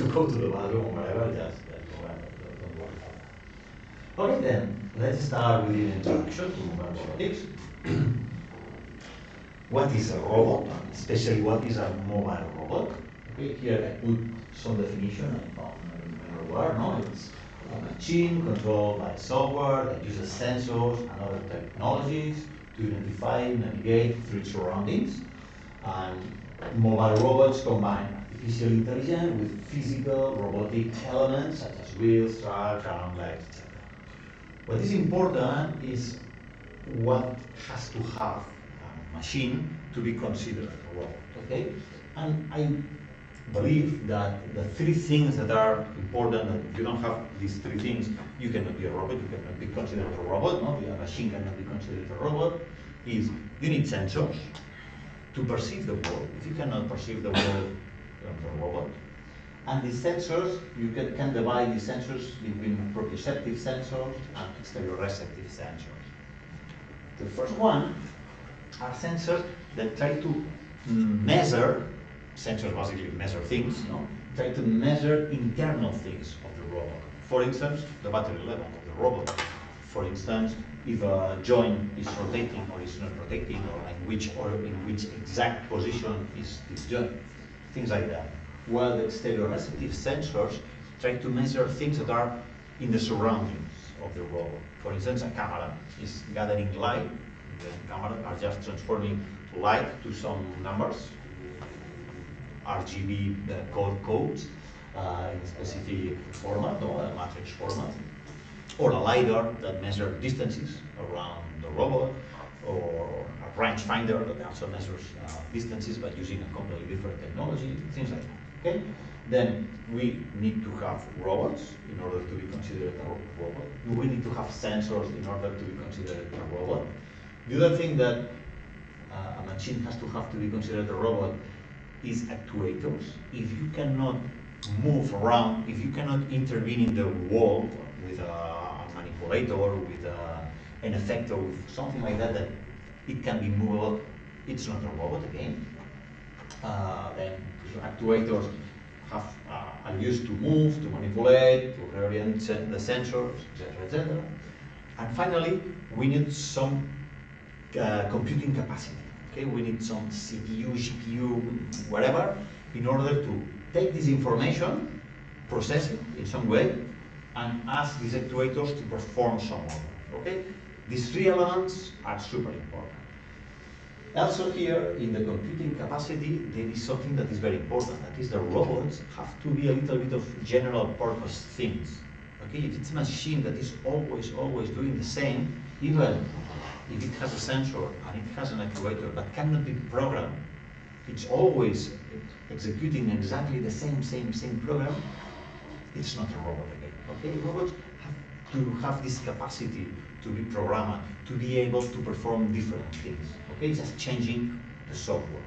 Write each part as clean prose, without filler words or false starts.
to go to the bathroom or whatever, just don't worry about that. Okay, then let's start with the introduction to mobile robotics. What is a robot, especially what is a mobile robot? Okay, here I put some definition I found everywhere. No, it's a machine controlled by software that uses sensors and other technologies to identify, navigate through its surroundings. And mobile robots combine artificial intelligence with physical robotic elements such as wheels, tracks, arm, legs, etc. What is important is what has to have a machine to be considered a robot, okay? And I believe that the three things that are important, that if you don't have these three things, you cannot be a robot, you cannot be considered a robot, no? A machine cannot be considered a robot, is you need sensors to perceive the world. If you cannot perceive the world, you're not a robot. And the sensors, you can divide the sensors between proprioceptive sensors and exteroreceptive sensors. The first one are sensors that try to measure, sensors basically measure things, no? Try to measure internal things of the robot. For instance, the battery level of the robot. For instance, if a joint is rotating or is not rotating, or in which exact position is this joint, things like that. While the exteroreceptive sensors try to measure things that are in the surroundings of the robot. For instance, a camera is gathering light. The cameras are just transforming light to some numbers, RGB codes in a specific format, or a matrix format. Or a LiDAR that measures distances around the robot, or a rangefinder that also measures distances but using a completely different technology, things like that. Okay? Then we need to have robots in order to be considered a robot. We need to have sensors in order to be considered a robot. The other thing that a machine has to have to be considered a robot is actuators. If you cannot move around, if you cannot intervene in the world with a manipulator, with an effector, with something like that, that it can be movable, it's not a robot again. Then actuators are used to move, to manipulate, to reorient the sensors, etc., etc. And finally, we need some computing capacity. Okay, we need some CPU, GPU, whatever, in order to take this information, process it in some way, and ask these actuators to perform some order. Okay, these three elements are super important. Also here, in the computing capacity, there is something that is very important. That is, the robots have to be a little bit of general purpose things. Okay, if it's a machine that is always doing the same, even if it has a sensor and it has an actuator but cannot be programmed, it's always executing exactly the same program, it's not a robot again. Okay, robots have to have this capacity to be programmed, to be able to perform different things. Okay, just changing the software.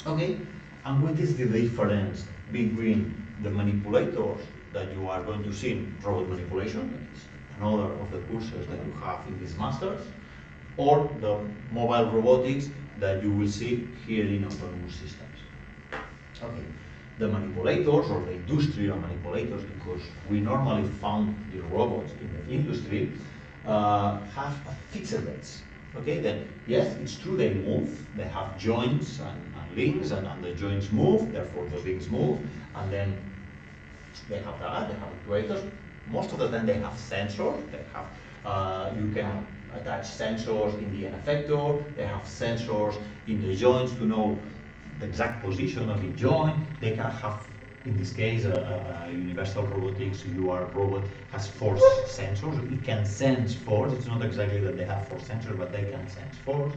Okay, and what is the difference between the manipulators that you are going to see in robot manipulation, that is another of the courses that you have in these masters, or the mobile robotics that you will see here in autonomous systems? Okay, the manipulators, or the industrial manipulators, because we normally found the robots in the industry, have a fixed base. Okay, then yes, it's true, they move, they have joints and links, and the joints move, therefore the links move, and then they have that, they have actuators. Most of the time they have sensors, they have, you can attach sensors in the effector, they have sensors in the joints to know the exact position of the joint. They can have, in this case, a universal robotics UR robot has force sensors. It can sense force. It's not exactly that they have force sensors, but they can sense force,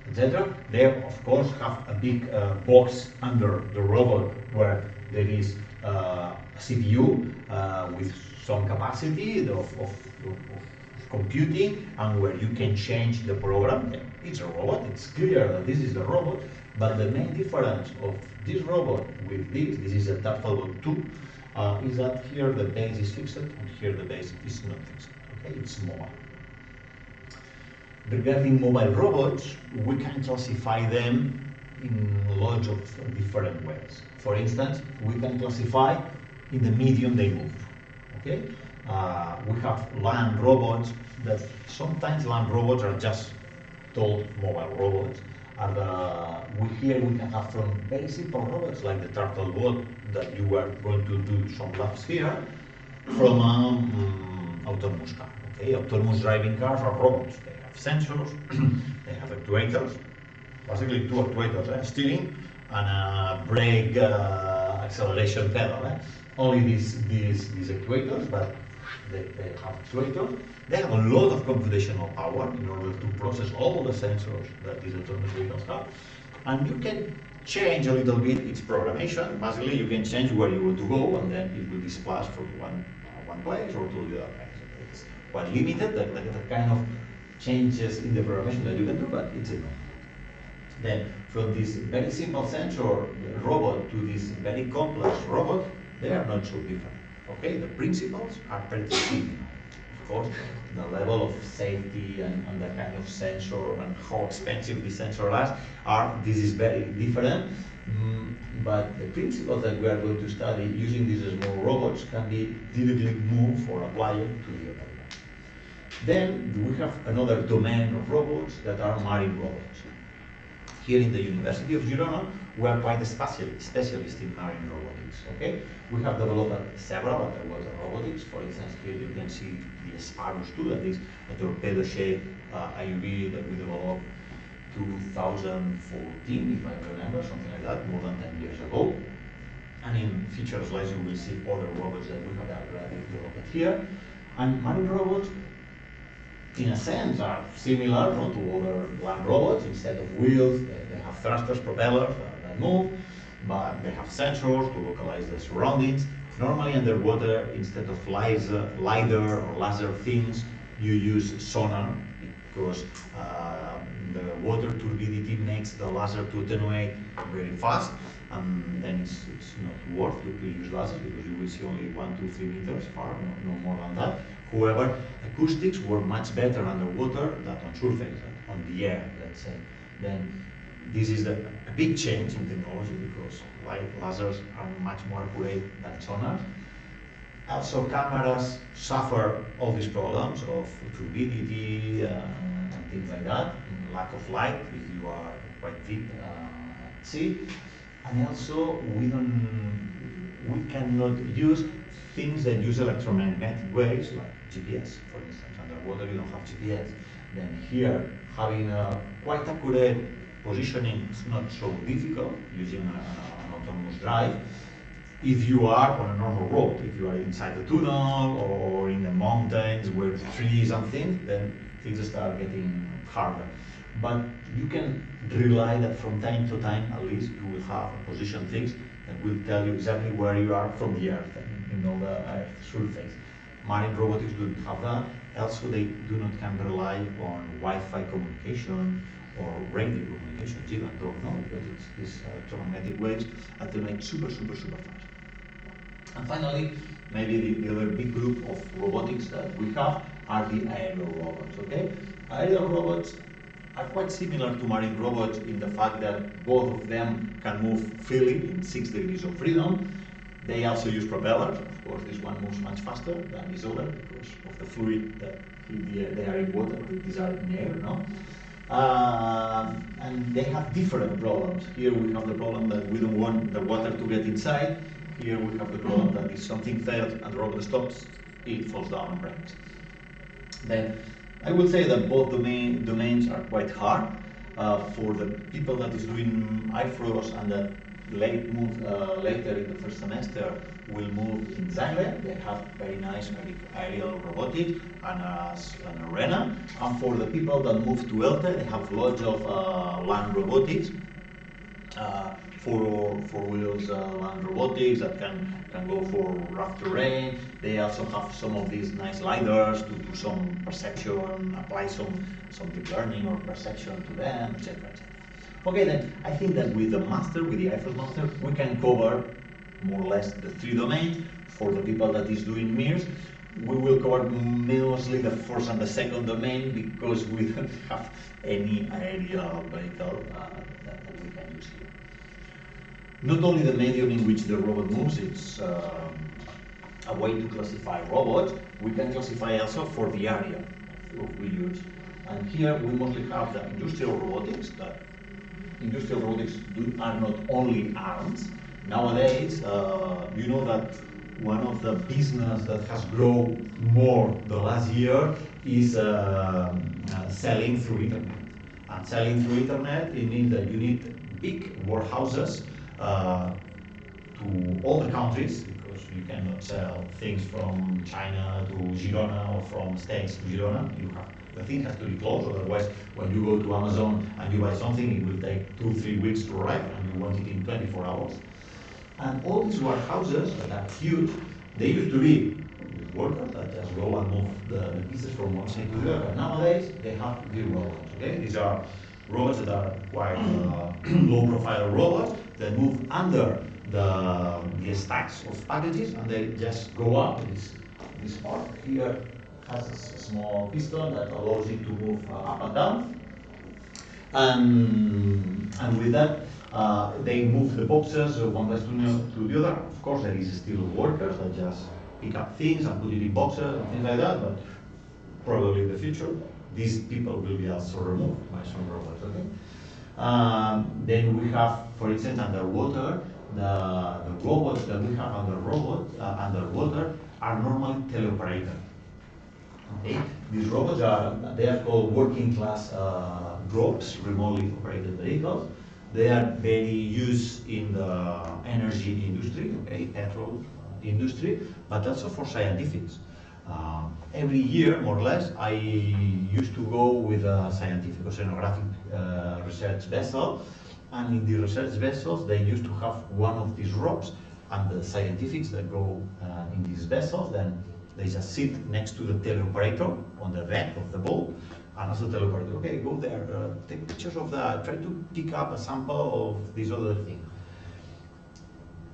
etc. They, of course, have a big box under the robot where there is a CPU with some capacity of computing, and where you can change the program. It's a robot. It's clear that this is the robot. But the main difference of this robot with this is a Turtlebot 2, is that here the base is fixed and here the base is not fixed. Okay, it's mobile. Regarding mobile robots, we can classify them in lots of different ways. For instance, we can classify in the medium they move. Okay, we have land robots that sometimes land robots are just told mobile robots, and here we can have from very simple robots like the turtle bot that you are going to do some labs here, from autonomous car. Okay, autonomous driving cars are robots. They have sensors, they have actuators, basically two actuators, steering and a brake acceleration pedal. Only these actuators, but they have actuators. They have a lot of computational power in order to process all the sensors that these autonomous vehicles have. And you can change a little bit its programmation. Basically, you can change where you want to go, and then it will displace from one place or to the other place. It's quite limited, the kind of changes in the programmation that you can do, but it's enough. Then, from this very simple sensor robot to this very complex robot, they are not so different. Okay, the principles are pretty similar. Of course, the level of safety and the kind of sensor and how expensive the sensor this is very different. But the principles that we are going to study using these small robots can be directly moved or applied to the other one. Then we have another domain of robots that are marine robots. Here in the University of Girona, we are quite a specialist in marine robotics. Okay, we have developed several underwater robotics. For instance, here you can see the Sparus 2, that is a torpedo-shaped IUV that we developed 2014, if I remember, something like that, more than 10 years ago. And in future slides, you will see other robots that we have already developed here. And marine robots, in a sense, are similar to other land robots. Instead of wheels, they have thrusters, propellers that move, but they have sensors to localize the surroundings. Normally underwater, instead of LiDAR or laser things, you use sonar, because the water turbidity makes the laser to attenuate very fast, and then it's not worth to use lasers because you will see only 1, 2, 3 meters far, no more than that. However, acoustics work much better underwater than on surface, on the air, let's say. Then this is a big change in technology because lasers are much more accurate than sonar. Also, cameras suffer all these problems of turbidity and things like that, lack of light if you are quite deep at sea. And also, we cannot use things that use electromagnetic waves, like GPS, for instance. Underwater, you don't have GPS. Then here, having a quite accurate positioning is not so difficult using an autonomous drive. If you are on a normal road, if you are inside the tunnel or in the mountains with trees and things, then things start getting harder. But you can rely that from time to time, at least, you will have a position fix that will tell you exactly where you are from the Earth, the Earth's surface. Marine robotics don't have that. Also, they do not can rely on Wi-Fi communication or radio communication, even though because it's these electromagnetic waves attenuate super fast. And finally, maybe the other big group of robotics that we have are the aerial robots. Okay, aerial robots are quite similar to marine robots in the fact that both of them can move freely in 6 degrees of freedom. They also use propellers. Of course, this one moves much faster than this other because of the fluid that they are in water. These are in air, no? And they have different problems. Here we have the problem that we don't want the water to get inside. Here we have the problem that if something fails and the robot stops, it falls down and breaks. Then I would say that both domains are quite hard. For the people that is doing IFROS and that later in the first semester will move in Zagreb. They have very nice aerial robotics and an arena. And for the people that move to ELTE, they have lots of land robotics. Four wheels land robotics that can go for rough terrain. They also have some of these nice LiDARs to do some perception, apply some deep learning or perception to them, etc. Okay, then I think that with the IFROS master, we can cover more or less the 3 domains. For the people that is doing MIRS, we will cover mostly the first and the second domain because we don't have any aerial vehicle that we can use here. Not only the medium in which the robot moves, it's a way to classify robots. We can classify also for the area we use. And here we mostly have the industrial robotics. That industrial robotics are not only arms. Nowadays, you know that one of the business that has grown more the last year is selling through internet. And selling through internet, it means that you need big warehouses to all the countries, because you cannot sell things from China to Girona or from States to Girona. The thing has to be close, otherwise when you go to Amazon and you buy something, it will take 2-3 weeks to arrive and you want it in 24 hours. And all these warehouses that are huge, they used to be with workers that just go and move the pieces from one side to the other. But nowadays, they have these robots, okay? These are robots that are quite low-profile robots that move under the stacks of packages, and they just go up. This part here has a small piston that allows it to move up and down. And with that, they move the boxes one place to the other. Of course, there is still workers that just pick up things and put it in boxes and things like that, but probably in the future, these people will be also removed by some robots, okay? Then we have, for instance, underwater, the robots that we have underwater are normally teleoperated. Okay? These robots they are called working class drones, remotely operated vehicles. They are very used in the energy industry, okay, petrol industry, but also for scientifics. Every year, more or less, I used to go with a scientific oceanographic research vessel, and in the research vessels, they used to have one of these ropes, and the scientists that go in these vessels, then they just sit next to the teleoperator on the deck of the boat, and as the teleoperator, okay, go there, take pictures of that, try to pick up a sample of this other thing.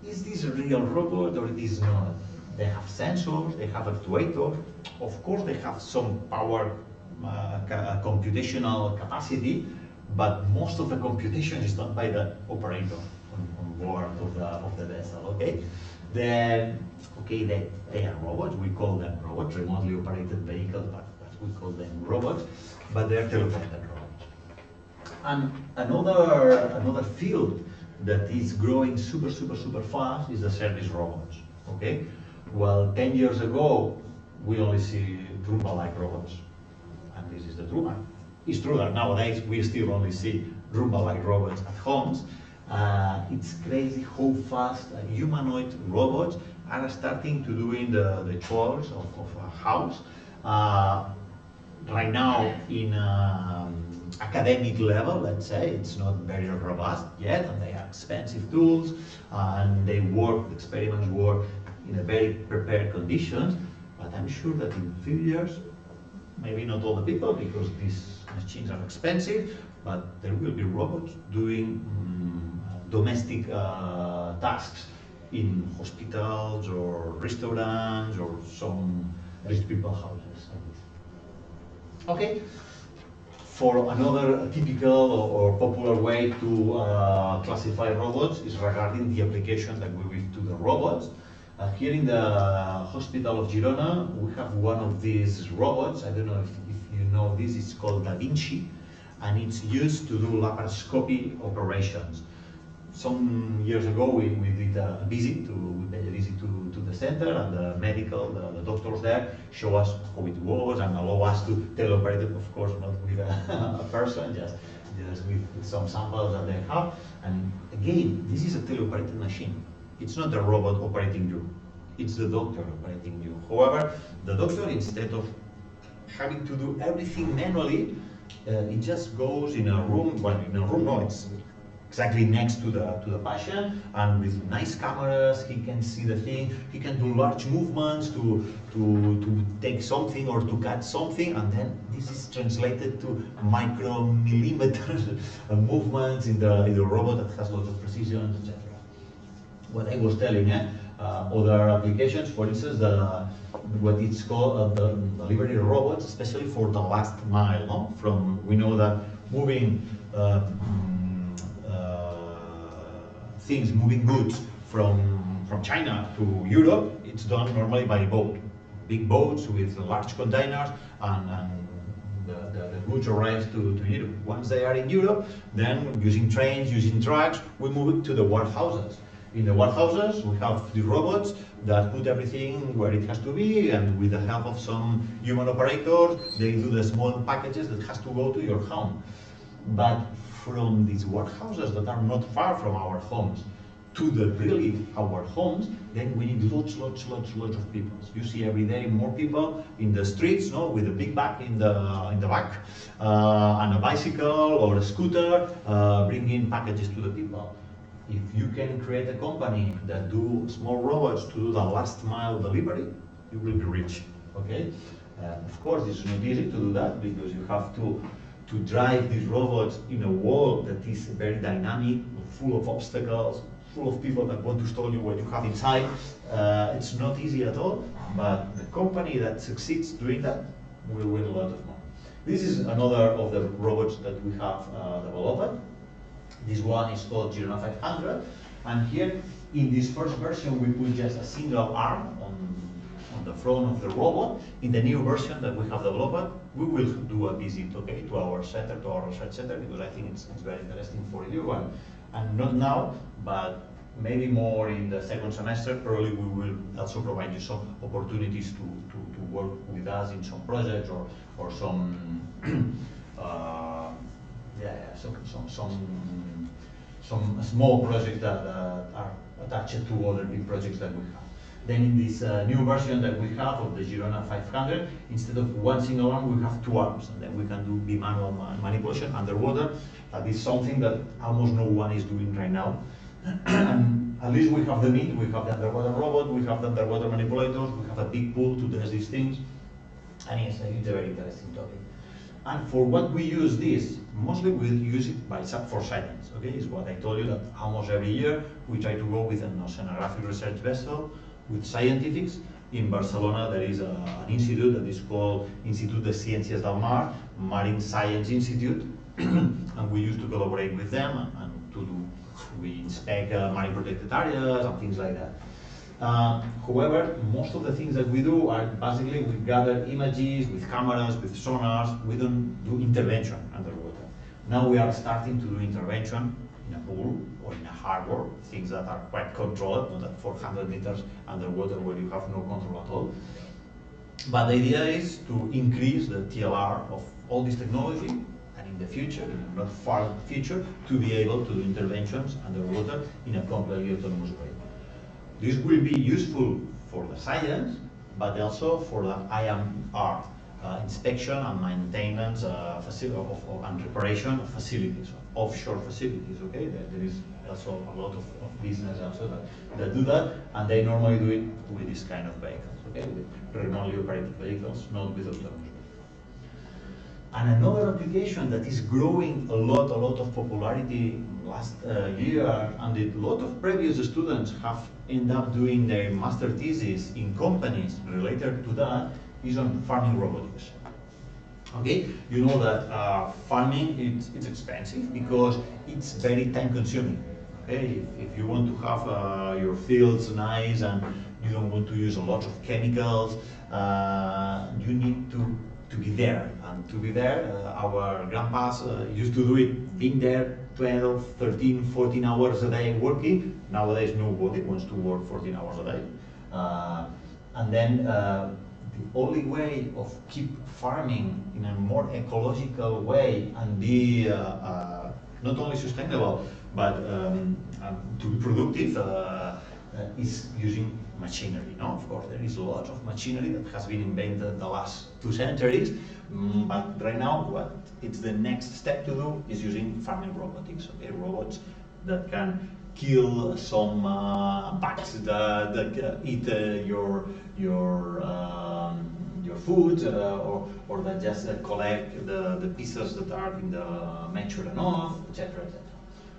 Is this a real robot or it is not? They have sensors, they have actuators. Of course, they have some power computational capacity, but most of the computation is done by the operator on board of the vessel, okay? Then, okay, they are robots, we call them robots, remotely operated vehicles, but we call them robots, but they're teleoperated robots. And another field that is growing super fast is the service robots, okay? Well, 10 years ago, we only see Roomba-like robots, and this is the truth. It's true that nowadays we still only see Roomba-like robots at homes. It's crazy how fast humanoid robots are starting to doing the chores of a house. Right now, in academic level, let's say, it's not very robust yet, and they are expensive tools, and experiments work in a very prepared conditions, but I'm sure that in a few years, maybe not all the people, because these machines are expensive, but there will be robots doing domestic tasks in hospitals or restaurants or some rich people houses. Okay, for another typical or popular way to classify robots is regarding the application that we give to the robots. Here in the hospital of Girona, we have one of these robots. I don't know if you know this, it's called Da Vinci, and it's used to do laparoscopy operations. Some years ago, we did a visit to the center, and the doctors there show us how it was and allow us to teleoperate it, of course, not with a person, just with some samples that they have. And again, this is a teleoperated machine. It's not the robot operating you, it's the doctor operating you. However, the doctor, instead of having to do everything manually, it just goes in a room, no, it's exactly next to the patient, and with nice cameras, he can see the thing, he can do large movements to take something or to cut something, and then this is translated to micromillimeter movements in the robot that has lots of precision, etc. What I was telling, Other applications, for instance, what it's called the delivery robots, especially for the last mile. No? We know that moving things, moving goods from China to Europe, it's done normally by boat. Big boats with large containers, and the goods arrive to Europe. Once they are in Europe, then using trains, using trucks, we move it to the warehouses. In the warehouses, we have the robots that put everything where it has to be, and with the help of some human operators, they do the small packages that has to go to your home. But from these warehouses that are not far from our homes to really our homes, then we need lots of people. You see every day more people in the streets, no, with a big bag in the back, and a bicycle or a scooter, bringing packages to the people. If you can create a company that do small robots to do the last mile delivery, you will be rich. Okay? Of course, it's not easy to do that because you have to drive these robots in a world that is very dynamic, full of obstacles, full of people that want to steal you what you have inside. It's not easy at all, but the company that succeeds doing that will win a lot of money. This is another of the robots that we have developed. This one is called Girona 500, and here in this first version we put just a single arm on the front of the robot. In the new version that we have developed, we will do a visit, okay, to our center, to our research center, because I think it's very interesting for you, and not now, but maybe more in the second semester. Probably we will also provide you some opportunities to work with us in some projects or some some small projects that are attached to other big projects that we have. Then in this new version that we have of the Girona 500, instead of one single arm, we have two arms, and then we can do manual manipulation underwater. That is something that almost no one is doing right now. And at least we have the meat, we have the underwater robot, we have the underwater manipulators, we have a big pool to test these things, and it's a very interesting topic. And for what we use this, mostly we use it for science, okay? It's what I told you, that almost every year we try to go with an oceanographic research vessel with scientists. In Barcelona there is an institute that is called Institut de Ciències del Mar, Marine Science Institute, and we used to collaborate with them and we inspect marine protected areas and things like that. However, most of the things that we do are basically we gather images with cameras, with sonars. We don't do intervention underwater. Now we are starting to do intervention in a pool or in a harbor, things that are quite controlled, not at 400 meters underwater where you have no control at all. But the idea is to increase the TLR of all this technology, and in the future, in the not far future, to be able to do interventions underwater in a completely autonomous way. This will be useful for the science, but also for the IMR, inspection and maintenance and reparation of facilities, offshore facilities. Okay, there is also a lot of business also that do that, and they normally do it with this kind of vehicles. Okay, with remotely operated vehicles, not with autonomous. And another application that is growing a lot of popularity last year, and a lot of previous students have ended up doing their master thesis in companies related to that, is on farming robotics. Okay, you know that farming it's expensive because it's very time consuming. Okay, if you want to have your fields nice and you don't want to use a lot of chemicals, you need to be there. And to be there, our grandpas used to do it, being there 12, 13, 14 hours a day working. Nowadays, nobody wants to work 14 hours a day. And then the only way of keep farming in a more ecological way and be not only sustainable, but to be productive is using machinery. No, of course, there is a lot of machinery that has been invented the last 2 centuries, but right now, what it's the next step to do is using farming robotics. Okay, robots that can kill some bugs that eat your food, or that just collect the pieces that are in the mature enough, etc., etc.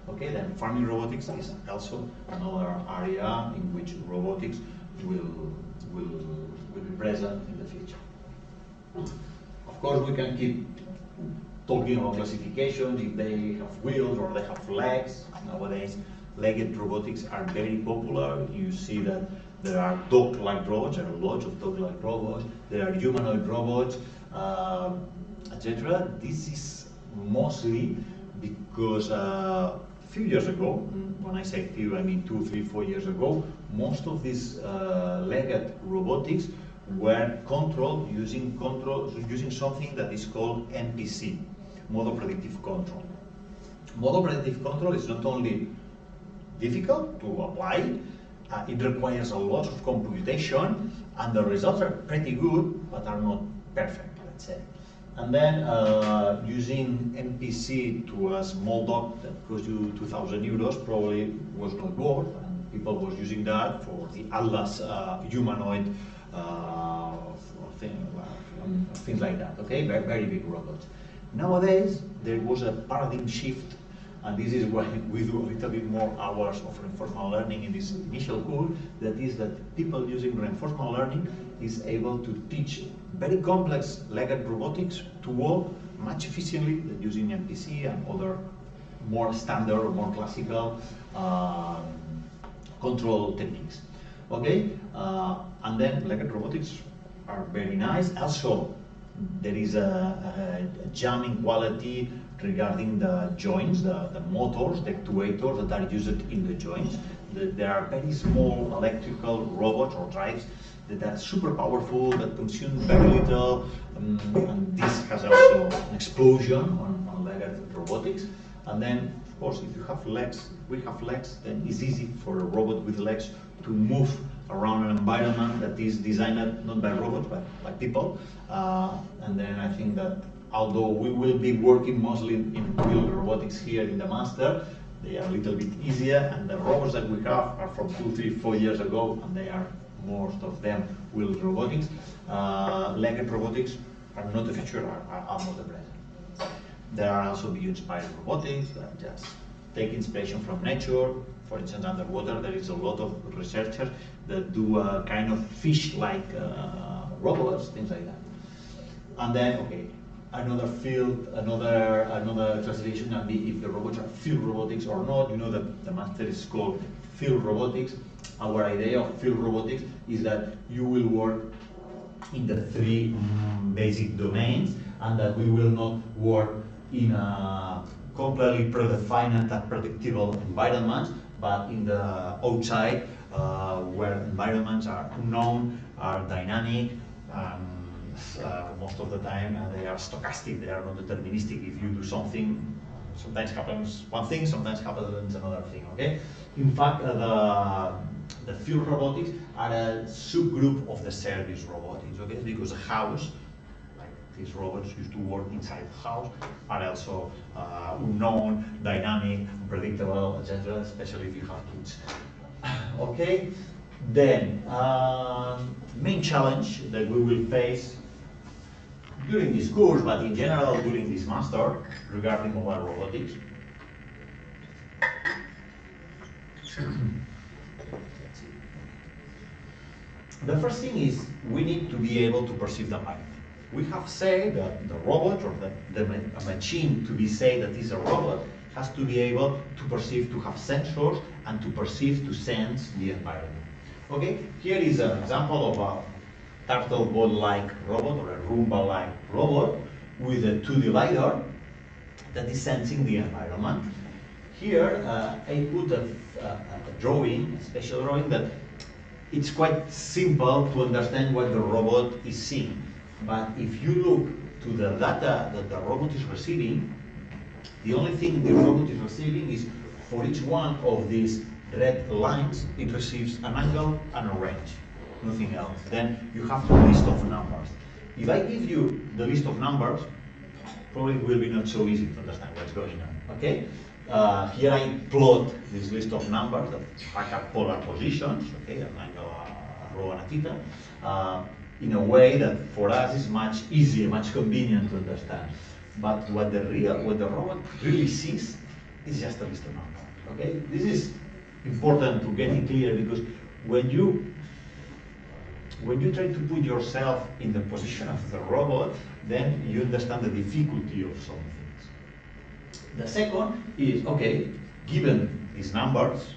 Okay, then farming robotics is also another area in which robotics will be present in the future. Of course, we can keep talking about classifications, if they have wheels or they have legs. Nowadays, legged robotics are very popular. You see that there are dog-like robots, there are lots of dog-like robots, there are humanoid robots, etc. This is mostly because a few years ago, when I say few, I mean 2, 3, 4 years ago, most of these legged robotics were controlled using something that is called MPC, model predictive control. Model predictive control is not only difficult to apply, it requires a lot of computation, and the results are pretty good, but are not perfect, let's say. And then using MPC to a small dog that cost you 2,000 euros probably was not worth, and people was using that for the Atlas humanoid things like that, okay? Very, very big robots. Nowadays, there was a paradigm shift, and this is why we do a little bit more hours of reinforcement learning in this initial course. That is that people using reinforcement learning is able to teach very complex legged robotics to work much efficiently than using MPC and other more standard or more classical control techniques. Okay, and then legged robotics are very nice. Also, there is a jamming quality regarding the joints, the motors, the actuators that are used in the joints. There are very small electrical robots or drives that are super powerful, that consume very little, and this has also an explosion on legged robotics. And then, of course, if you have legs, we have legs, then it's easy for a robot with legs to move around an environment that is designed not by robots, but by people. And then I think that although we will be working mostly in wheel robotics here in the master, they are a little bit easier, and the robots that we have are from 2, 3, 4 years ago, and they are, most of them, wheel robotics. Legged robotics are not the future, are not the present. There are also bio-inspired robotics that just take inspiration from nature. For instance, underwater, there is a lot of researchers that do a kind of fish-like robots, things like that. And then, okay, another field, another classification can be if the robots are field robotics or not. You know that the master is called field robotics. Our idea of field robotics is that you will work in the 3 basic domains, and that we will not work in a completely predefined and predictable environments, but in the outside where environments are unknown, are dynamic, most of the time they are stochastic, they are not deterministic. If you do something, sometimes happens one thing, sometimes happens another thing, okay? In fact, the field robotics are a subgroup of the service robotics, okay? Because a house, like these robots used to work inside the house, are also unknown, dynamic, unpredictable, etc., especially if you have kids. Okay? Then, main challenge that we will face during this course, but in general during this master, regarding mobile robotics. The first thing is we need to be able to perceive the environment. We have said that the robot or the machine to be said that is a robot has to be able to perceive, to have sensors, and to perceive, to sense the environment. Okay, here is an example of a turtle bot-like robot or a Roomba-like robot with a 2D LiDAR that is sensing the environment. Here I put a drawing, a special drawing that it's quite simple to understand what the robot is seeing. But if you look to the data that the robot is receiving, the only thing the robot is receiving is for each one of these red lines, it receives an angle and a range, nothing else. Then you have the list of numbers. If I give you the list of numbers, probably it will be not so easy to understand what's going on, okay? Here I plot this list of numbers that have polar positions, okay, an angle, a rho and a theta, in a way that for us is much easier, much convenient to understand. But what the robot really sees It's just a list of numbers. Okay, this is important to get it clear, because when you try to put yourself in the position of the robot, then you understand the difficulty of some things. The second is, okay, given these numbers,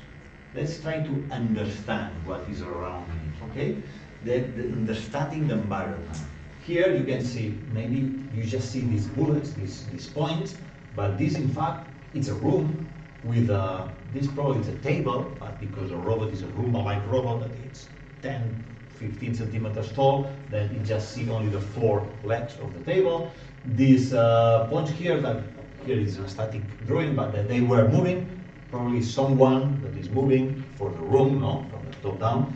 let's try to understand what is around me, okay? The understanding the environment. Here you can see, maybe you just see these bullets, these points, but this in fact, it's a room with this probably is a table, but because a robot is a Roomba-like robot that it's 10, 15 centimeters tall, then you just see only the 4 legs of the table. These points here, that here is a static drawing, but that they were moving, probably someone that is moving for the room, no, from the top down.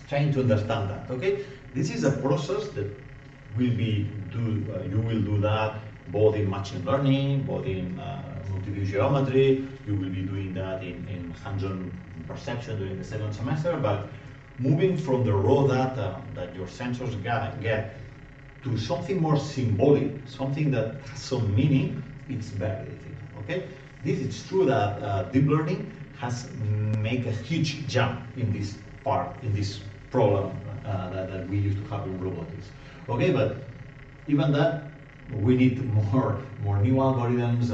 Trying to understand that, okay? This is a process that will be you will do that both in machine learning, both in multi-view geometry. You will be doing that in hands-on perception during the second semester, but moving from the raw data that your sensors get to something more symbolic, something that has some meaning, it's very difficult, okay? This is true that deep learning has made a huge jump in this part, in this problem that we used to have in robotics. Okay, but even that, we need more new algorithms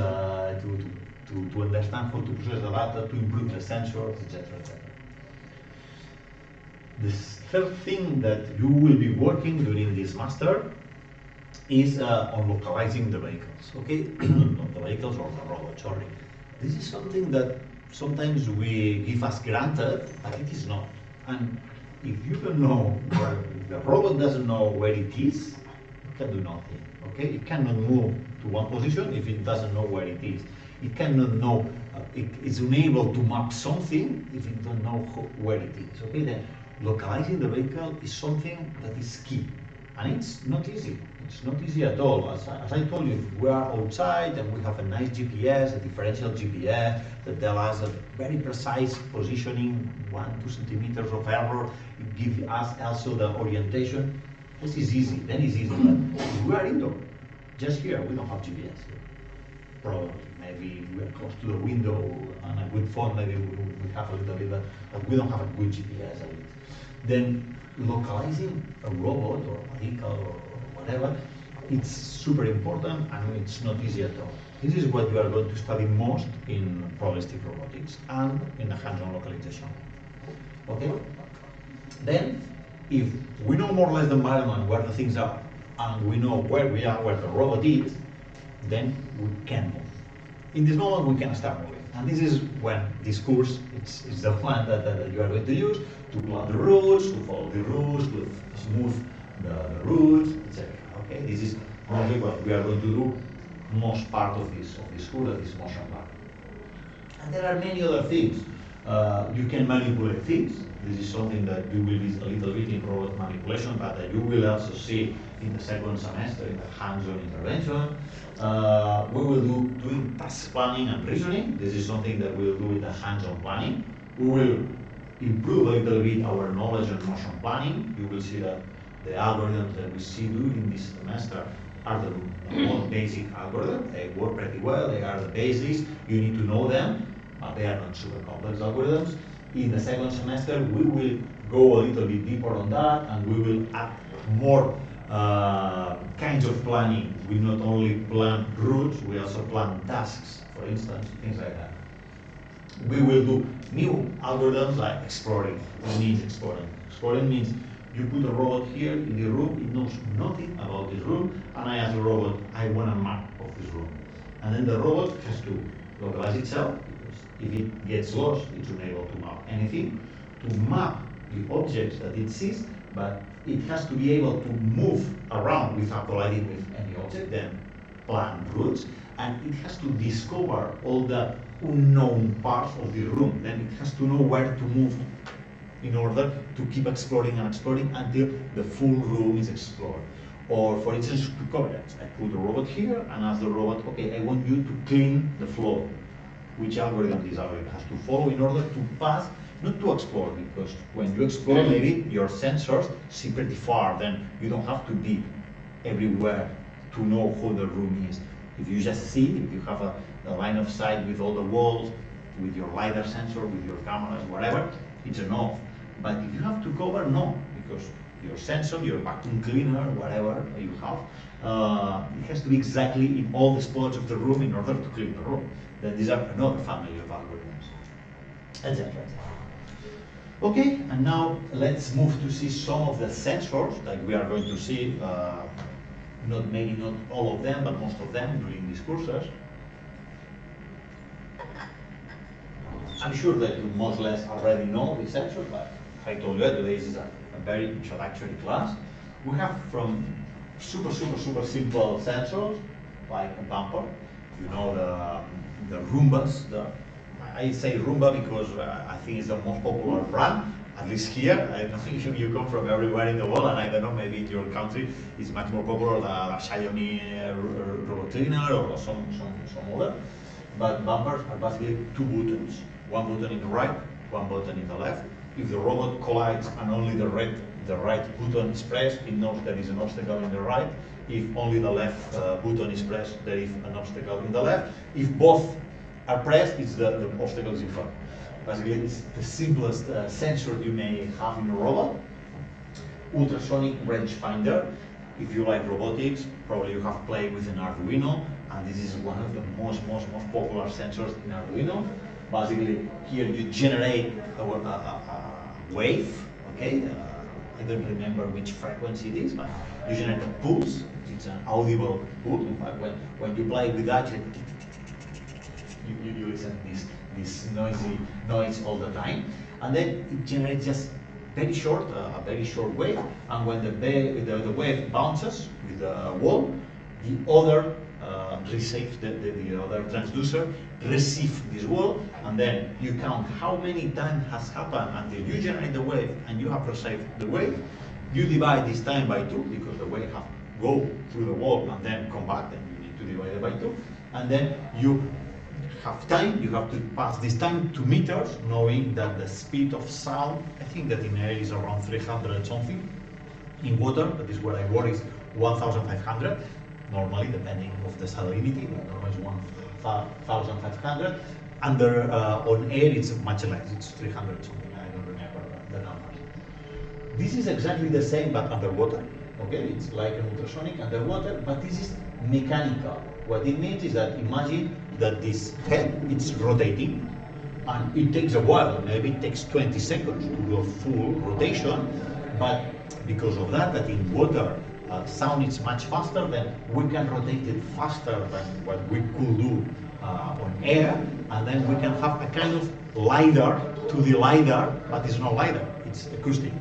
to understand how to process the data, to improve the sensors, etc., etc. The third thing that you will be working during this master is on localizing the vehicles, okay? Not the vehicles or the robot, sorry. This is something that sometimes we give as granted, but it is not. And if you don't know where, if the robot doesn't know where it is, it can do nothing, okay? It cannot move to one position if it doesn't know where it is. It cannot know, it is unable to map something if it don't know where it is, okay? Then localizing the vehicle is something that is key, and it's not easy. It's not easy at all. As I told you, if we are outside and we have a nice GPS, a differential GPS that tells us a very precise positioning, 1-2 centimeters of error, it gives us also the orientation. This is easy, then it's easy. But if we are indoor, just here, we don't have GPS. Probably, maybe we are close to the window and a good phone, maybe we have a little bit, but we don't have a good GPS at least. Then localizing a robot or a vehicle or whatever, it's super important and it's not easy at all. This is what you are going to study most in probabilistic robotics and in the hands-on localization. Okay? Then, if we know more or less the environment, where the things are, and we know where we are, where the robot is, then we can move. In this moment, we can start moving. And this is when this course is the one that you are going to use to plot the routes, to follow the routes, to smooth the routes, etc. Okay, this is mostly what we are going to do most part of this course, that is motion part. And there are many other things. You can manipulate things. This is something that you will be a little bit in robot manipulation, but that you will also see in the second semester in the hands-on intervention. We will do doing task planning and reasoning. This is something that we will do in the hands-on planning. We will improve a little bit our knowledge on motion planning. You will see that the algorithms that we see during this semester are the more basic algorithms. They work pretty well, they are the basics, you need to know them, but they are not super complex algorithms. In the second semester, we will go a little bit deeper on that, and we will add more kinds of planning. We not only plan routes, we also plan tasks, for instance, things like that. We will do new algorithms like exploring. What means exploring? Exploring means you put a robot here in the room, it knows nothing about this room, and I ask the robot, I want a map of this room. And then the robot has to localize itself, because if it gets lost, it's unable to map anything, to map the objects that it sees, but it has to be able to move around without colliding with any object, then plan routes, and it has to discover all the unknown parts of the room, then it has to know where to move in order to keep exploring and exploring until the full room is explored. Or for instance, to coverage. I put the robot here and ask the robot, okay, I want you to clean the floor. Which algorithm this algorithm has to follow in order to pass, not to explore, because when you explore, maybe your sensors see pretty far, then you don't have to be everywhere to know how the room is. If you just see, if you have a line of sight with all the walls, with your LiDAR sensor, with your cameras, whatever, it's enough. But if you have to cover, no, because your sensor, your vacuum cleaner, whatever you have, it has to be exactly in all the spots of the room in order to clean the room. Then these are another family of algorithms, etc. Okay, and now let's move to see some of the sensors that we are going to see, maybe not all of them, but most of them during these courses. I'm sure that you more or less already know these sensors, but I told you today is a very introductory class. We have from super simple sensors, like a bumper, you know, the Roombas. I say Roomba because I think it's the most popular brand, at least here. I don't think you come from everywhere in the world, and I don't know, maybe in your country it's much more popular than a Xiaomi robot cleaner or some other. But bumpers are basically two buttons, one button in the right, one button in the left. If the robot collides and only the right button is pressed, it knows there is an obstacle in the right. If only the left button is pressed, there is an obstacle in the left. If both are pressed, it's the obstacle is in front. Basically, it's the simplest sensor you may have in a robot. Ultrasonic rangefinder. If you like robotics, probably you have played with an Arduino, and this is one of the most popular sensors in Arduino. Basically, here you generate a wave, okay? I don't remember which frequency it is, but you generate a pulse. It's an audible pulse. In fact, when you play with that, you listen to this noise all the time, and then it generates just a very short wave. And when the wave bounces with the wall, the other receives the other transducer receives this wall, and then you count how many times has happened until you generate the wave and you have received the wave. You divide this time by 2 because the wave have go through the wall and then come back, and you need to divide it by 2, and then you have time. You have to pass this time to meters, knowing that the speed of sound, I think that in air is around 300 something. In water, that is where I work, is 1,500. Normally, depending of the salinity, normally is 1,500. Under on air, it's much less. It's 300 something. I don't remember the numbers. This is exactly the same, but underwater. Okay, it's like an ultrasonic underwater, but this is mechanical. What it means is that imagine that this head it's rotating, and it takes a while. Maybe it takes 20 seconds to do a full rotation, but because of that in water sound is much faster, then we can rotate it faster than what we could do on air, and then we can have a kind of LiDAR to the LiDAR, but it's not LiDAR, it's acoustic.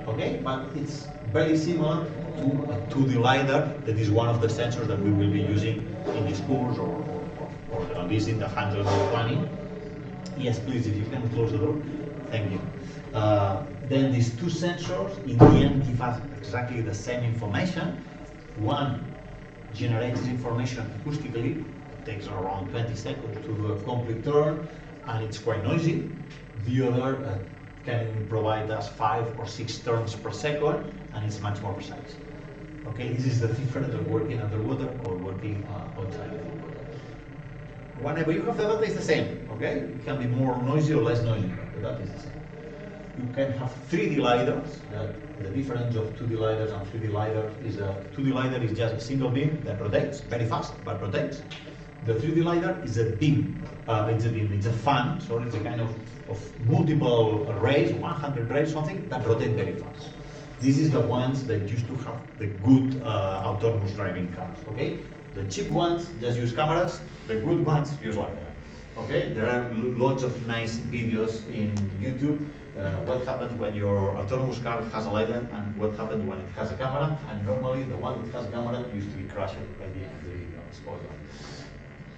Okay, but it's very similar to the LiDAR. That is one of the sensors that we will be using in this course, or at least in the hands-on planning. Yes, please, if you can close the door. Thank you. Then these two sensors, in the end, give us exactly the same information. One generates information acoustically. It takes around 20 seconds to do a complete turn, and it's quite noisy. The other can provide us 5 or 6 turns per second, and it's much more precise. Okay, this is the difference of working underwater or working outside of the water. Whenever you have the data, it's the same. Okay, it can be more noisy or less noisy, but the data is the same. You can have 3D LiDARs. The difference of 2D LiDARs and 3D LiDARs is 2D LiDAR is just a single beam that rotates very fast, but rotates. The 3D LiDAR is a beam. It's a fan. So it's a kind of multiple rays, 100 rays, something that rotate very fast. This is the ones that used to have the good autonomous driving cars. Okay, the cheap ones just use cameras. The good ones use LiDAR. Okay, there are lots of nice videos in YouTube. What happens when your autonomous car has a LiDAR, and what happens when it has a camera? And normally, the one that has a camera used to be crashed by the end of the video. Spoiler.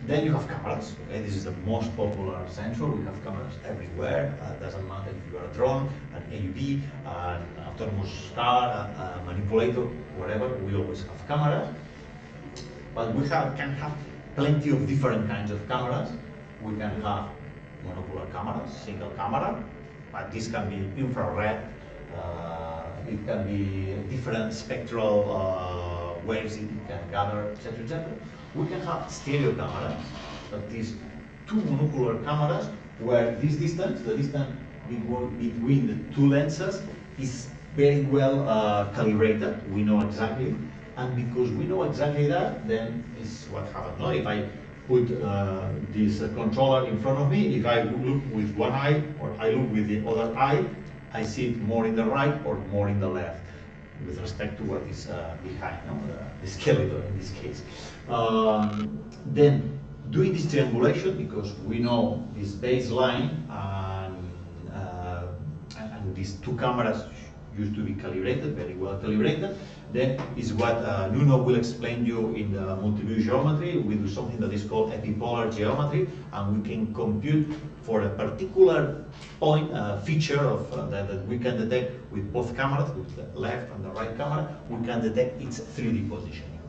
Then you have cameras. Okay, this is the most popular sensor. We have cameras everywhere. Doesn't matter if you are a drone, an AUV, an autonomous car, a manipulator, whatever. We always have cameras. But we can have plenty of different kinds of cameras. We can have monocular cameras, single camera, but this can be infrared. It can be different spectral waves it can gather, etc., etc. We can have stereo cameras, that is two monocular cameras, where this distance, the distance between the two lenses, is very well calibrated. We know exactly, and because we know exactly that, then is what happens. No, if I put this controller in front of me, if I look with one eye or I look with the other eye, I see it more in the right or more in the left, with respect to what is behind, no? The skeleton in this case. Then doing this triangulation, because we know this baseline and these two cameras used to be calibrated, very well calibrated, then is what Nuno will explain you in the multi-view geometry. We do something that is called epipolar geometry, and we can compute for a particular point, feature of that we can detect with both cameras, with the left and the right camera, we can detect its 3D positioning.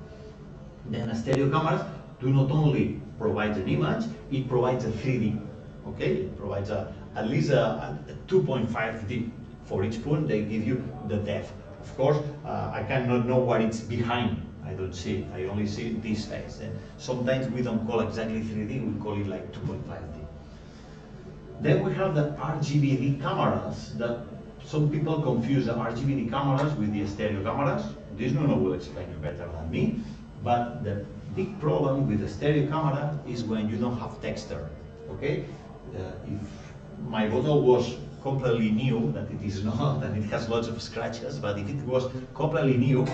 Then stereo cameras do not only provide an image, it provides a 3D, okay? It provides at least a 2.5D. For each point, they give you the depth. Of course, I cannot know what it's behind. I don't see it. I only see this face. And sometimes we don't call exactly 3D, we call it like 2.5D. Then we have the RGBD cameras that some people confuse the RGBD cameras with the stereo cameras. This Nuno will explain you better than me. But the big problem with the stereo camera is when you don't have texture. Okay? If my bottle was completely new, that it is not, and it has lots of scratches, but if it was completely new,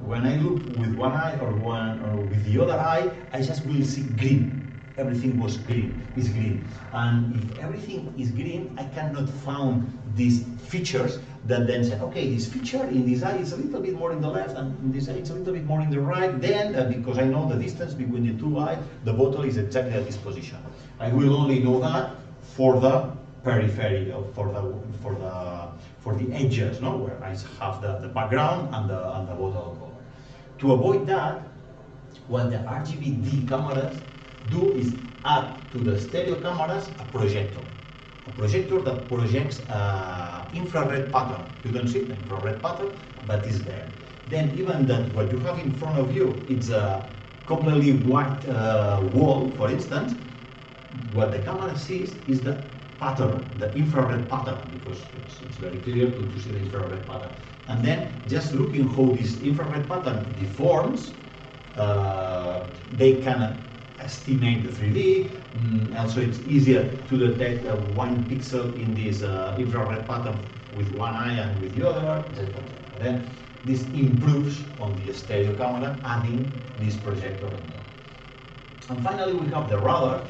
when I look with one eye or with the other eye, I just will see green. Everything was green, is green. And if everything is green, I cannot find these features that then say, okay, this feature in this eye is a little bit more in the left, and in this eye it's a little bit more in the right. Then, because I know the distance between the two eyes, the bottle is exactly at this position. I will only know that for the periphery, for the edges, no, where I have the background and the bottle color. To avoid that, what the RGBD cameras do is add to the stereo cameras a projector that projects infrared pattern. You don't see the infrared pattern, but it's there. Then even that what you have in front of you, it's a completely white wall, for instance. What the camera sees is the pattern, the infrared pattern, because it's very clear to see the infrared pattern. And then just looking how this infrared pattern deforms, they can estimate the 3D. Also, it's easier to detect 1 pixel in this infrared pattern with one eye and with the other, etc. Then this improves on the stereo camera, adding this projector. And finally, we have the radar.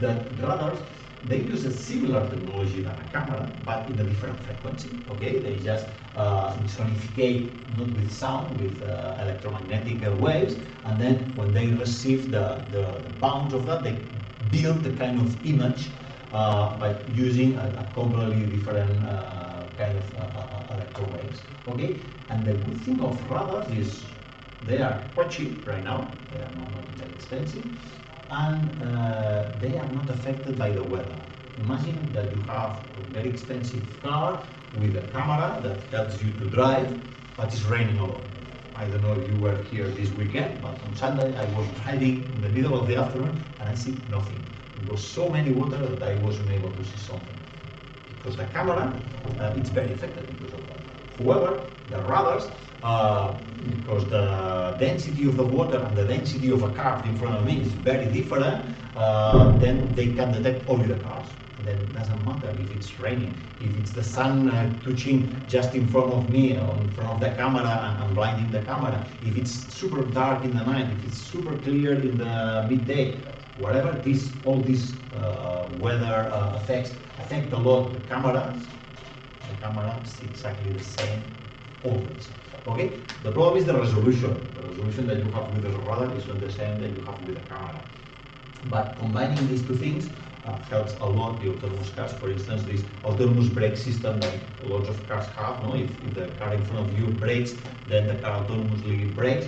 Radars, they use a similar technology than a camera, but in a different frequency. Okay, they just sonificate not with sound, with electromagnetic waves, and then when they receive the bounds of that, they build the kind of image by using a completely different kind of electro waves. Okay, and the good thing of radars is they are quite cheap right now. They are not very expensive. And they are not affected by the weather. Imagine that you have a very expensive car with a camera that helps you to drive, but it's raining a lot. I don't know if you were here this weekend, but on Sunday I was driving in the middle of the afternoon and I see nothing. There was so many water that I wasn't able to see something. Because the camera, it's very affected because of that. However, the radars, because the density of the water and the density of a car in front of me is very different, then they can detect only the cars. And then it doesn't matter if it's raining, if it's the sun touching just in front of me, or in front of the camera and blinding the camera, if it's super dark in the night, if it's super clear in the midday, whatever, all these weather effects affect a lot the cameras. The camera is exactly the same always. Okay? The problem is the resolution. The resolution that you have with the radar is not the same that you have with the camera. But combining these two things helps a lot the autonomous cars. For instance, this autonomous brake system that lots of cars have. No? If the car in front of you brakes, then the car autonomously brakes.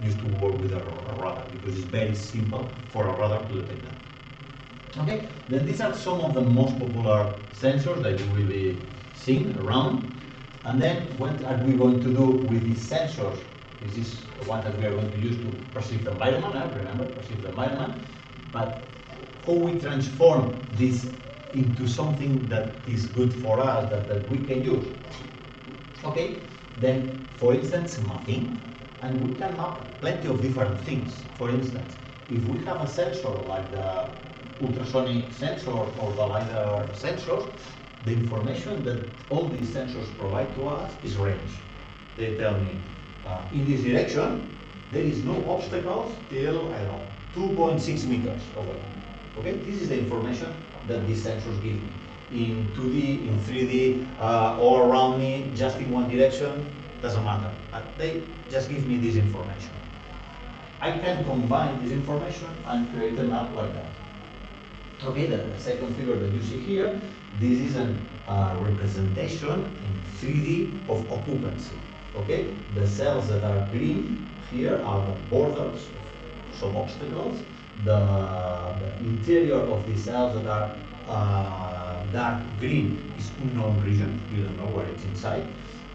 Used to work with a radar because it's very simple for a radar to detect that. Okay, then these are some of the most popular sensors that you will be seeing around. And then what are we going to do with these sensors This is the one that we are going to use to perceive the environment, remember, perceive the environment. But how we transform this into something that is good for us, that we can use. Okay, then for instance, mapping, and we can map plenty of different things. For instance, if we have a sensor like the ultrasonic sensor or the LiDAR sensors, the information that all these sensors provide to us is range. They tell me, in this direction, there is no obstacles till, I don't know, 2.6 meters away. Okay, this is the information that these sensors give me. In 2D, in 3D, all around me, just in one direction, doesn't matter. They just give me this information. I can combine this information and create a map like that. Okay, the second figure that you see here, this is a representation in 3D of occupancy. Okay, the cells that are green here are the borders of some obstacles. The interior of the cells that are dark green is unknown region, you don't know where it's inside.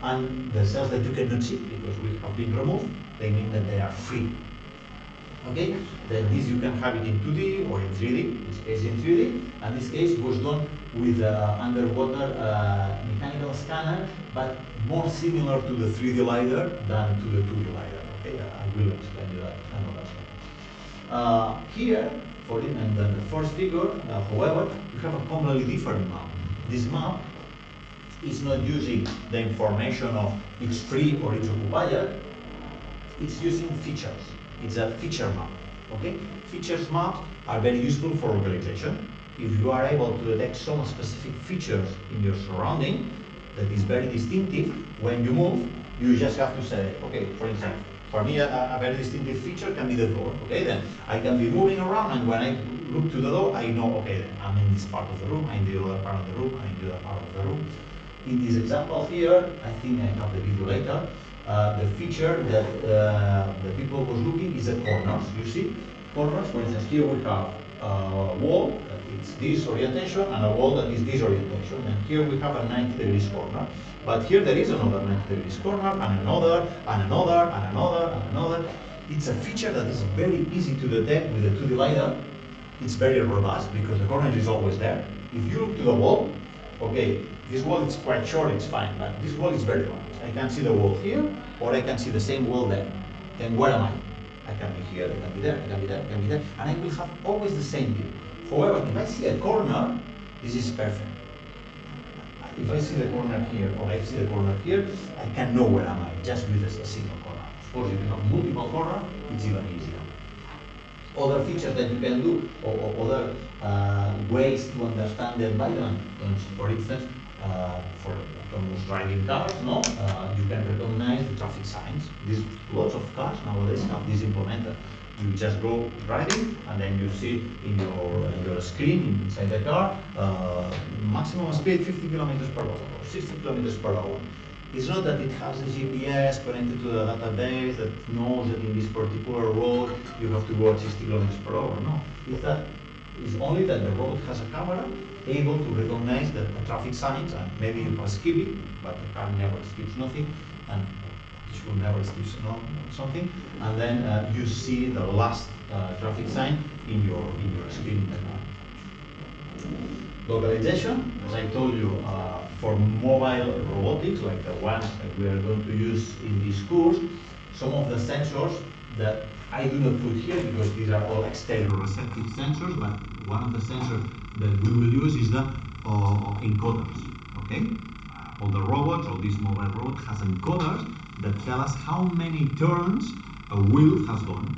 And the cells that you cannot see because we have been removed, they mean that they are free. Okay, then this you can have it in 2D or in 3D, in this case in 3D, and this case was done with underwater mechanical scanner, but more similar to the 3D LiDAR than to the 2D LiDAR. Okay, I will explain you that another time. Here, for in the first figure, however, you have a completely different map. This map is not using the information of it's free or it's occupied, it's using features. It's a feature map. Okay? Features maps are very useful for localization. If you are able to detect some specific features in your surrounding that is very distinctive, when you move, you just have to say, okay, for instance, for me a very distinctive feature can be the door. Okay, then I can be moving around, and when I look to the door, I know, okay, then I'm in this part of the room, I'm in the other part of the room, I'm in the other part of the room. In this example here, I think I have the video later. The feature that the people was looking is the corners. You see, corners. For instance, here we have a wall that is this orientation and a wall that is this orientation. And here we have a 90 degrees corner. But here there is another 90 degrees corner and another and another and another and another. It's a feature that is very easy to detect with the 2D LiDAR. It's very robust because the corner is always there. If you look to the wall, okay, this wall is quite short, it's fine, but this wall is very long. I can see the wall here, or I can see the same wall there. Then where am I? I can be here, I can be there, I can be there, I can be there, and I will have always the same view. However, if I see a corner, this is perfect. If I see the corner here, or I see the corner here, I can know where am I, just with a single corner. Of course, if you have multiple corners, it's even easier. Other features that you can do, or other ways to understand the environment. For instance, for autonomous driving cars, no, you can recognize the traffic signs. Lots of cars nowadays have this implemented. You just go driving, and then you see in your screen inside the car maximum speed 50 kilometers per hour or 60 kilometers per hour. It's not that it has a GPS connected to the database that knows that in this particular road you have to go at 60 kilometers per hour. No, it's only that the road has a camera able to recognize the traffic signs, and maybe you can skip it, but the car never skips nothing, and it should never skip something. And then you see the last traffic sign in your screen in the car. Localization, as I told you, for mobile robotics, like the ones that we are going to use in this course, some of the sensors that I do not put here because these are all exterior receptive sensors, but one of the sensors that we will use is the encoders, okay? All the robots, all these mobile robots has encoders that tell us how many turns a wheel has gone.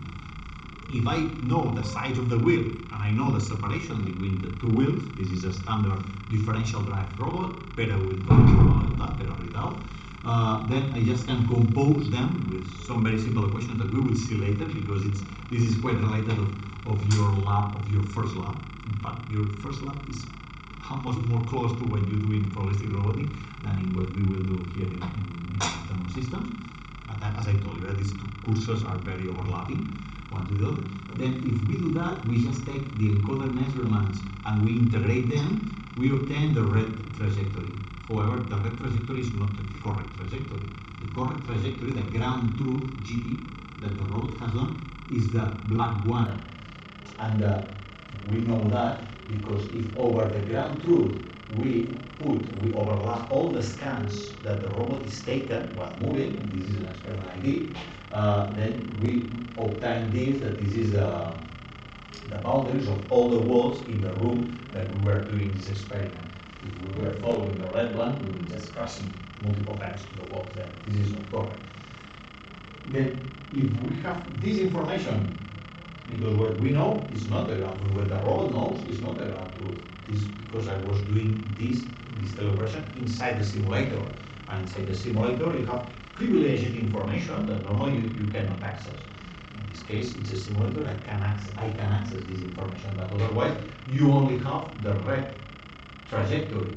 If I know the size of the wheel and I know the separation between the two wheels, this is a standard differential drive robot, pero without, then I just can compose them with some very simple equations that we will see later, because this is quite related of your lab, of your first lab. In fact, your first lab is almost more close to what you do in probabilistic robotics than in what we will do here in autonomous systems. And as I told you, these two courses are very overlapping, one to the other. Then if we do that, we just take the encoder measurements and we integrate them, we obtain the red trajectory. However, the red trajectory is not the correct trajectory. The correct trajectory, the ground truth GT that the robot has done, is the black one. And we know that because if over the ground truth we overlap all the scans that the robot is taken while moving, and this is an experiment I did, then we obtain this is the boundaries of all the walls in the room that we were doing this experiment. If we were following the red one, we would just crashing multiple times to the walls. Then this is not correct. Then if we have this information, because what we know is not the ground truth, what the robot knows is not the ground truth. This is because I was doing this teleoperation inside the simulator. And inside the simulator you have privileged information that normally you cannot access. In this case, it's a simulator, I can access this information, but otherwise you only have the red trajectory.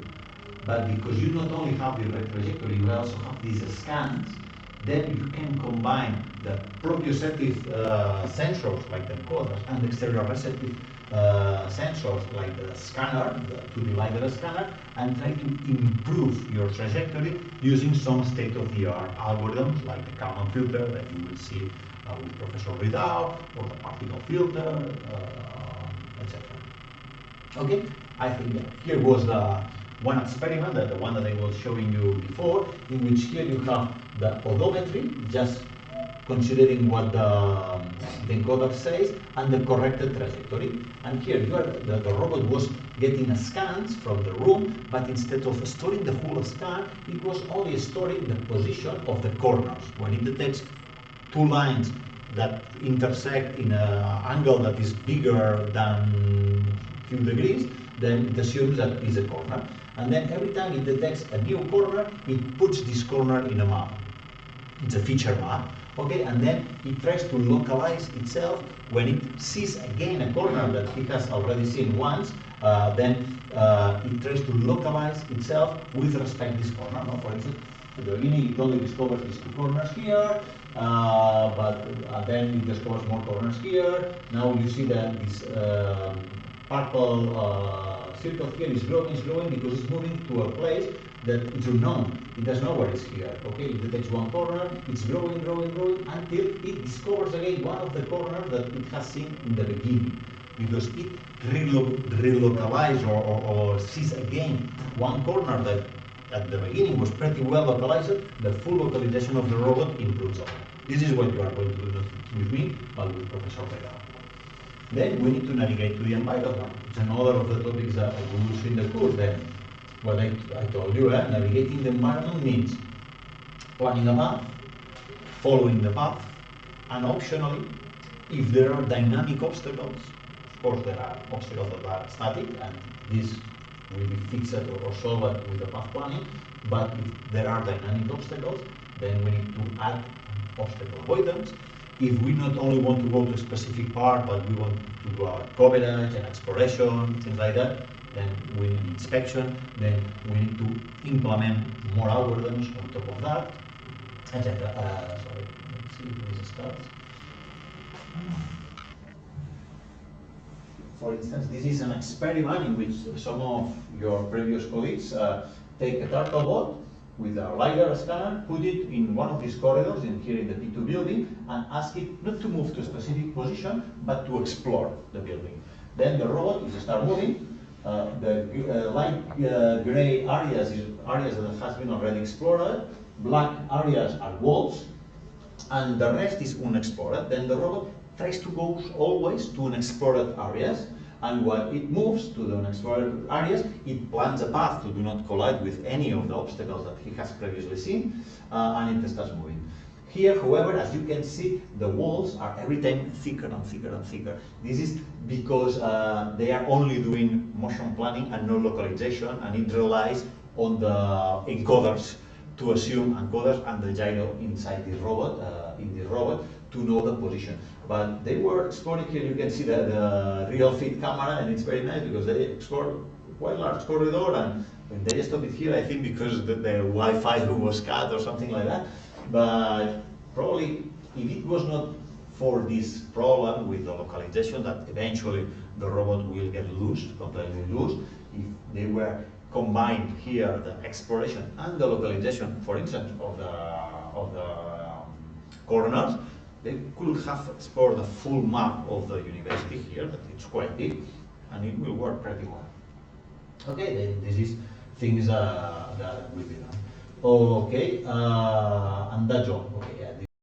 But because you not only have the red trajectory, you also have these scans, then you can combine the proprioceptive sensors like the encoders and the exteroreceptive sensors like the scanner, the 2D LiDAR scanner, and try to improve your trajectory using some state-of-the-art algorithms like the Kalman filter that you will see with Professor Ridao, or the particle filter, etc. Okay, I think here was the one experiment, the one that I was showing you before, in which here you have the odometry, just considering what the encoder says, and the corrected trajectory. And here the robot was getting scans from the room, but instead of storing the whole scan, it was only storing the position of the corners. When it detects two lines that intersect in an angle that is bigger than few degrees, then it assumes that is a corner. And then every time it detects a new corner, it puts this corner in a map. It's a feature map, okay? And then it tries to localize itself. When it sees again a corner that it has already seen once, then it tries to localize itself with respect to this corner. No? For instance, at the beginning it only discovers these two corners here, but then it discovers more corners here. Now you see that this purple circle here is growing because it's moving to a place that it's unknown. It doesn't know what is here. Okay, it detects one corner, it's growing until it discovers again one of the corners that it has seen in the beginning. Because it relocalizes or sees again one corner that at the beginning was pretty well localized, the full localization of the robot improves on it. This is what you are going to do not with me, but with Professor Vega. Then we need to navigate to the environment. It's another of the topics that we will see in the course. Then, what I told you, navigating the environment means planning a path, following the path, and optionally, if there are dynamic obstacles, of course there are obstacles that are static, and this will be fixed or solved with the path planning, but if there are dynamic obstacles, then we need to add obstacle avoidance. If we not only want to go to a specific part, but we want to go coverage and exploration, things like that, then we need inspection, then we need to implement more algorithms on top of that, etc. Sorry, let's see if this starts. For instance, this is an experiment in which some of your previous colleagues take a turtle bot with a LiDAR scanner, put it in one of these corridors here in the P2 building, and ask it not to move to a specific position, but to explore the building. Then the robot is start moving. The light gray areas is areas that has been already explored. Black areas are walls, and the rest is unexplored. Then the robot tries to go always to unexplored areas, and when it moves to the unexplored areas, it plans a path to do not collide with any of the obstacles that he has previously seen, and it starts moving. Here, however, as you can see, the walls are every time thicker and thicker and thicker. This is because they are only doing motion planning and no localization, and it relies on the encoders to assume encoders and the gyro inside this robot, to know the position. But they were exploring here, you can see the real fit camera, and it's very nice because they explored quite a large corridor, and when they stopped it here, I think because the Wi-Fi was cut or something like that. But probably if it was not for this problem with the localization, that eventually the robot will get loose, completely loose, if they were combine here the exploration and the localization, for instance, of the corners, they could have explored the full map of the university here, that it's quite big, and it will work pretty well. Okay, then this is things that will be done. Okay, and that's all. Okay, yeah.